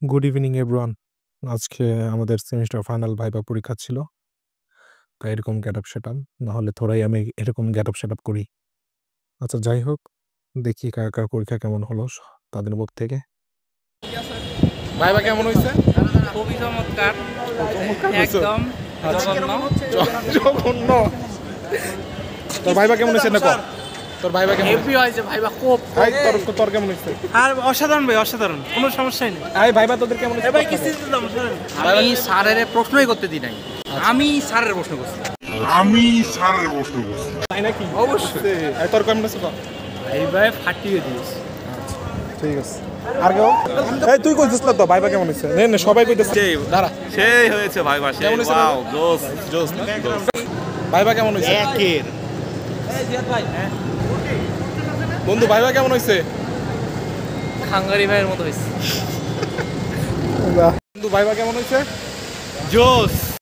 Good evening everyone. আজকে আমাদের semester final viva পরীক্ষা ছিল। তাই এরকম গেটআপ সেটআপ, নাহলে থোড়াই আমি এরকম গেটআপ সেটআপ করি। আচ্ছা যাই হোক, দেখি কার কার পরীক্ষা কেমন হলো তাদের মুখ থেকে। ভাইবা কেমন হয়েছে? খুবই চমৎকার, একদম জঘন্য। তোর ভাইবা কেমন হয়েছে? না তোর ভাইবা কেমন হেভি হয়েছে? ভাইবা খুব তোর কেমন হয়েছে? আর অসাধারণ ভাই, অসাধারণ, কোনো সমস্যাই নেই। এই ভাইবা তোদের কেমন হয়েছে? ভাই কিছু আমি স্যারের প্রশ্নই করতে দিই নাই, আমি স্যারের প্রশ্ন করছি। তাই নাকি? অবশ্যই। তোর কেমন হয়েছে? ভাই ফাটিয়ে দিয়েছি। ঠিক আছে। আর কেউ? এই তুই কইছিস না তো ভাইবা কেমন হয়েছে? নে সবাই কইতেছে। দাঁড়া, সেই হয়েছে ভাইবা, সেই কেমন হয়েছে? ওয়াও জোস জোস জোস। ভাইবা কেমন হয়েছে? একের বন্ধু ভাইবা কেমন হয়েছে? হাঙ্গারি ভাইয়ের মতো হয়েছে। বন্ধু ভাইবা কেমন হয়েছে? জোস।